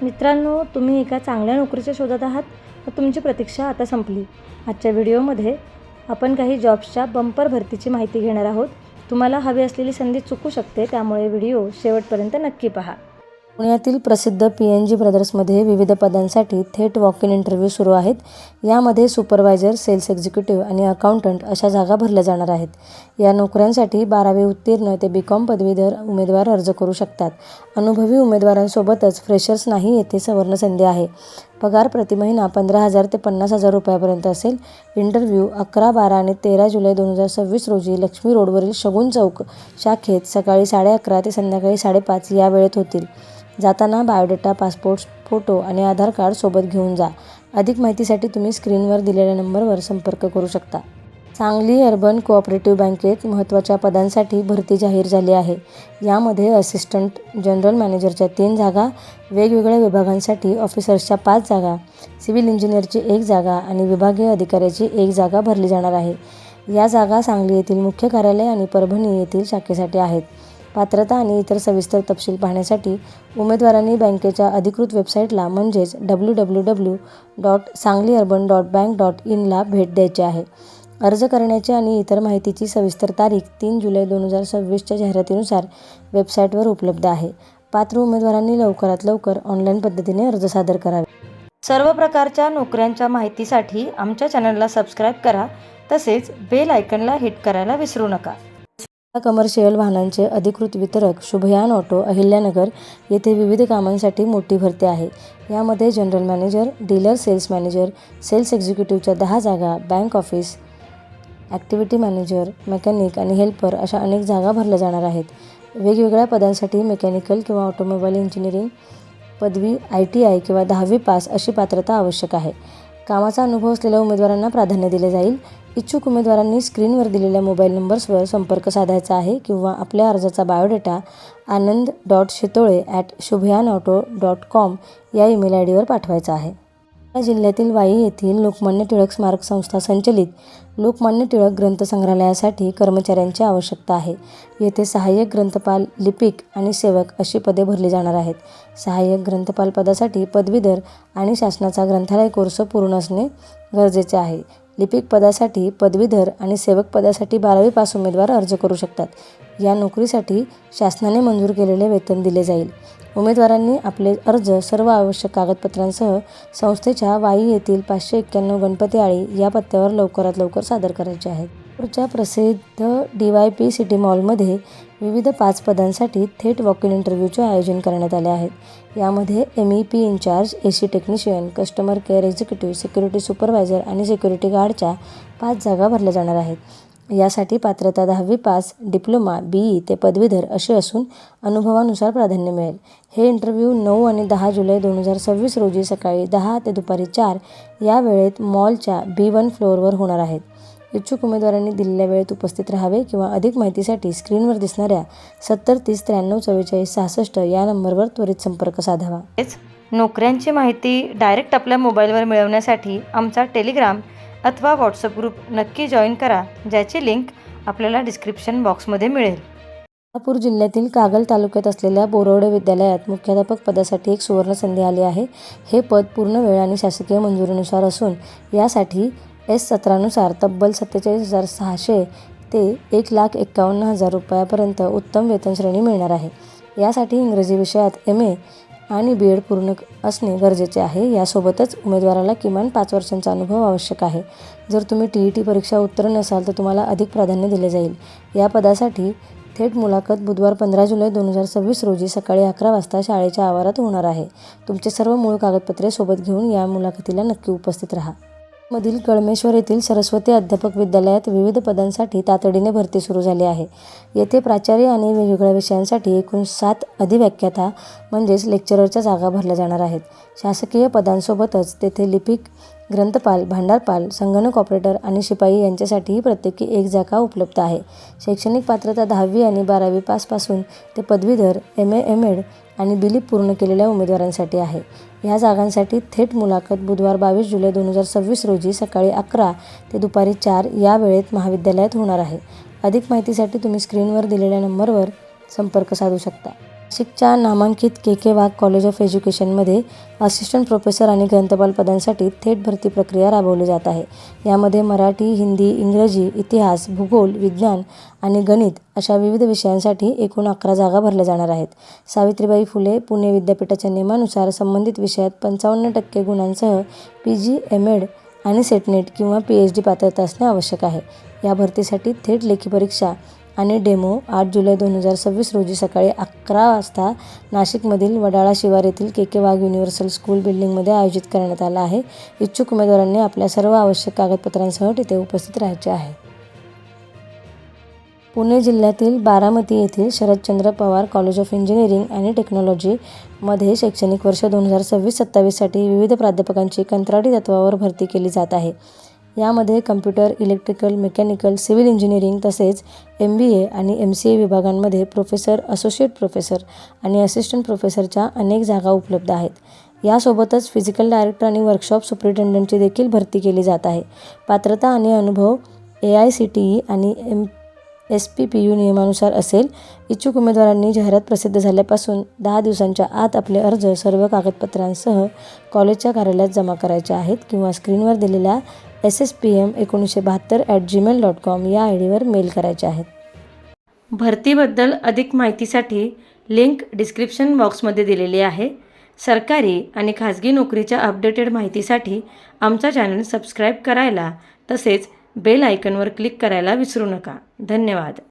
मित्रांनो, तुम्ही एका चांगल्या नोकरीच्या शोधात आहात व तुमची प्रतीक्षा आता संपली. आजच्या व्हिडिओमध्ये आपण काही जॉब्सच्या बंपर भरतीची माहिती घेणार आहोत. तुम्हाला हवी असलेली संधी चुकू शकते, त्यामुळे व्हिडिओ शेवटपर्यंत नक्की पहा. पुण्यातील प्रसिद्ध PNG ब्रदर्समध्ये विविध पदांसाठी थेट वॉक इन इंटरव्ह्यू सुरू आहेत. यामध्ये सुपरवायझर, सेल्स एक्झिक्युटिव्ह आणि अकाउंटंट अशा जागा भरल्या जाणार आहेत. या नोकऱ्यांसाठी 12वी उत्तीर्ण ते BCom पदवीधर उमेदवार अर्ज करू शकतात. अनुभवी उमेदवारांसोबतच फ्रेशर्स नाही येथे सुवर्ण संधी आहे. पगार प्रति महिना 15,000 ते 50,000 रुपयापर्यंत असेल. इंटरव्ह्यू 11, 12 आणि 13 जुलै 2026 रोजी लक्ष्मी रोडवरील शगुन चौक शाखेत सकाळी 11:30 ते संध्याकाळी 5:30 या वेळेत होतील. जाताना बायोडेटा, पासपोर्ट फोटो आणि आधार कार्ड सोबत घेऊन जा. अधिक माहितीसाठी तुम्ही स्क्रीनवर दिलेल्या नंबरवर संपर्क करू शकता. सांगली अर्बन कोऑपरेटिव्ह बँकेत महत्त्वाच्या पदांसाठी भरती जाहीर झाली आहे. यामध्ये असिस्टंट जनरल मॅनेजरच्या 3 जागा, वेगवेगळ्या विभागांसाठी ऑफिसर्सच्या 5 जागा, सिव्हिल इंजिनिअरची 1 जागा आणि विभागीय अधिकाऱ्याची 1 जागा भरली जाणार आहे. या जागा सांगली येथील मुख्य कार्यालय आणि परभणी येथील शाखेसाठी आहेत. पात्रता आणि इतर सविस्तर तपशील पाहण्यासाठी उमेदवारांनी बँकेच्या अधिकृत वेबसाईटला म्हणजेच www.sangli-urban.bank.in ला भेट द्यायची आहे. अर्ज करण्याची आणि इतर माहितीची सविस्तर तारीख 3 जुलै 2026च्या जाहिरातीनुसार वेबसाईटवर उपलब्ध आहे. पात्र उमेदवारांनी लवकरात लवकर ऑनलाईन पद्धतीने अर्ज सादर करावे. सर्व प्रकारच्या नोकऱ्यांच्या माहितीसाठी आमच्या चॅनलला सबस्क्राईब करा. तसेच बेल आयकनला हिट करायला विसरू नका. कमर्शियल वाहनांचे अधिकृत वितरक शुभयान ऑटो, अहिल्यानगर येथे विविध कामांसाठी मोठी भरती आहे. यामध्ये general manager, dealer sales manager, sales एक्झिक्युटिव्हच्या 10 जागा, bank office, activity manager, mechanic आणि हेल्पर अशा अनेक जागा भरल्या जाणार आहेत. वेगवेगळ्या पदांसाठी मेकॅनिकल किंवा ऑटोमोबाईल इंजिनिअरिंग पदवी, ITI किंवा 10वी पास अशी पात्रता आवश्यक आहे. कामाचा अनुभव असलेल्या उमेदवारांना प्राधान्य दिले जाईल. इच्छुक उमेदवारांनी स्क्रीनवर दिलेल्या मोबाईल नंबर्सवर संपर्क साधायचा आहे किंवा आपल्या अर्जाचा बायोडेटा anand.shitoye@shubhayanauto.com या ईमेल ID वर पाठवायचा आहे. जिल्ह्यातील वाई येथील लोकमान्य टिळक स्मारक संस्था संचलित लोकमान्य टिळक ग्रंथसंग्रहालयासाठी कर्मचाऱ्यांची आवश्यकता आहे. येथे सहाय्यक ग्रंथपाल, लिपिक आणि सेवक अशी पदे भरली जाणार आहेत. सहाय्यक ग्रंथपाल पदासाठी पदवीधर आणि शासनाचा ग्रंथालय कोर्स पूर्ण असणे गरजेचे आहे. लिपिक पदासाठी पदवीधर आणि सेवक पदासाठी 12वी पास उमेदवार अर्ज करू शकतात. या नोकरीसाठी शासनाने मंजूर केलेले वेतन दिले जाईल. उमेदवारांनी आपले अर्ज सर्व आवश्यक कागदपत्रांसह संस्थेच्या वाई येथील 591 गणपती आळी या पत्त्यावर लवकरात लवकर सादर करायचे आहेत. नागपूरच्या प्रसिद्ध DYP सिटी मॉलमध्ये विविध 5 पदांसाठी थेट वॉक इन इंटरव्ह्यूचे आयोजन करण्यात आले आहेत. यामध्ये MEP in charge, AC technician, customer care executive, security supervisor आणि सिक्युरिटी गार्डच्या 5 जागा भरल्या जाणार आहेत. यासाठी पात्रता 10वी पास, डिप्लोमा, BE ते पदवीधर अशी असून अनुभवानुसार प्राधान्य मिळेल. हे इंटरव्ह्यू 9 आणि 10 जुलै 2026 रोजी सकाळी 10 ते दुपारी 4 या वेळेत मॉलच्या B1 फ्लोअरवर होणार आहेत. इच्छुक उमेदवारांनी दिलेल्या वेळेत उपस्थित राहावे किंवा अधिक माहितीसाठी स्क्रीनवर दिसणाऱ्या 70 30 93 44 66 या नंबरवर त्वरित संपर्क साधावा. नोकऱ्यांची माहिती डायरेक्ट आपल्या मोबाईलवर मिळवण्यासाठी आमचा टेलिग्राम अथवा व्हॉट्सअप ग्रुप नक्की जॉईन करा, ज्याची लिंक आपल्याला डिस्क्रिप्शन बॉक्समध्ये मिळेल. कोल्हापूर जिल्ह्यातील कागल तालुक्यात असलेल्या बोरवडे विद्यालयात मुख्याध्यापक पदासाठी एक सुवर्ण संधी आली आहे. हे पद पूर्ण वेळ आणि शासकीय मंजुरीनुसार असून यासाठी S17 नुसार तब्बल 47,600 ते 1,51,000 रुपयापर्यंत उत्तम वेतन श्रेणी मिळणार आहे. यासाठी इंग्रजी विषयात MA आणि BEd पूर्ण असणे गरजेचे आहे. यासोबतच उमेदवाराला किमान 5 वर्षांचा अनुभव आवश्यक आहे. जर तुम्ही TET परीक्षा उत्तीर्ण नसाल तर तुम्हाला अधिक प्राधान्य दिले जाईल. या पदासाठी थेट मुलाखत बुधवार 15 जुलै 2026 रोजी सकाळी 11 वाजता शाळेच्या आवारात होणार आहे. तुमचे सर्व मूळ कागदपत्रे सोबत घेऊन या मुलाखतीला नक्की उपस्थित राहा. मधील कळमेश्वर येथील सरस्वती अध्यापक विद्यालयात विविध पदांसाठी तातडीने भरती सुरू झाली आहे. येथे प्राचार्य आणि वेगवेगळ्या विषयांसाठी एकूण 7 अधिव्याख्याता म्हणजेच लेक्चररच्या जागा भरल्या जाणार आहेत. शासकीय पदांसोबतच तेथे लिपिक, ग्रंथपाल, भांडारपाल, संगणक ऑपरेटर आणि शिपाई यांच्यासाठीही प्रत्येकी 1 जागा उपलब्ध आहे. शैक्षणिक पात्रता 10वी आणि 12वी पासपासून ते पदवीधर, MA MEd आणि बिलीप पूर्ण केलेल्या उमेदवारांसाठी आहे. या जागांसाठी थेट मुलाखत बुधवार 22 जुलै 2026 रोजी सकाळी 11 ते दुपारी 4 या वेळेत महाविद्यालयात होणार आहे. अधिक माहितीसाठी तुम्ही स्क्रीनवर दिलेल्या नंबरवर संपर्क साधू शकता. नाशिकच्या नामांकित के वाघ कॉलेज ऑफ एज्युकेशनमध्ये असिस्टंट प्रोफेसर आणि ग्रंथपाल पदांसाठी थेट भरती प्रक्रिया राबवली जात आहे. यामध्ये मराठी, हिंदी, इंग्रजी, इतिहास, भूगोल, विज्ञान आणि गणित अशा विविध विषयांसाठी एकूण 11 जागा भरल्या जाणार आहेत. सावित्रीबाई फुले पुणे विद्यापीठाच्या नियमानुसार संबंधित विषयात 55% गुणांसह PG, M.Ed आणि सेटनेट किंवा PhD पात्रता असणे आवश्यक आहे. या भरतीसाठी थेट लेखी परीक्षा आणि डेमो 8 जुलै 2026 रोजी सकाळी 11 वाजता नाशिकमधील वडाळा शिवार येथील के वाघ युनिव्हर्सल स्कूल बिल्डिंगमध्ये आयोजित करण्यात आला आहे. इच्छुक उमेदवारांनी आपल्या सर्व आवश्यक कागदपत्रांसह तिथे उपस्थित राहायचे आहे. पुणे जिल्ह्यातील बारामती येथील Sharadchandra Pawar college of engineering आणि टेक्नॉलॉजी मध्ये शैक्षणिक वर्ष 2026-27 साठी विविध प्राध्यापकांची कंत्राटी तत्त्वावर भरती केली जात आहे. यामध्ये computer, electrical, mechanical, civil engineering तसेच MBA आणि MCA विभागांमध्ये प्रोफेसर, असोसिएट प्रोफेसर आणि असिस्टंट प्रोफेसरच्या अनेक जागा उपलब्ध आहेत. यासोबतच फिजिकल डायरेक्टर आणि वर्कशॉप सुपरिटेंडंटची देखील भरती केली जात आहे. पात्रता आणि अनुभव AICTE आणि SPPU नियमानुसार असेल. इच्छुक उमेदवारांनी जाहिरात प्रसिद्ध झाल्यापासून 10 दिवसांच्या आत आपले अर्ज सर्व कागदपत्रांसह कॉलेजच्या कार्यालयात जमा करायचे आहेत किंवा स्क्रीनवर दिलेल्या sspm1972@gmail.com या आयडीवर मेल करायचे आहेत. भरतीबद्दल अधिक माहितीसाठी लिंक डिस्क्रिप्शन बॉक्समध्ये दिलेली आहे. सरकारी आणि खाजगी नोकरीच्या अपडेटेड माहितीसाठी आमचा चॅनल सबस्क्राईब करायला तसेच बेल आयकॉनवर क्लिक करायला विसरू नका. धन्यवाद.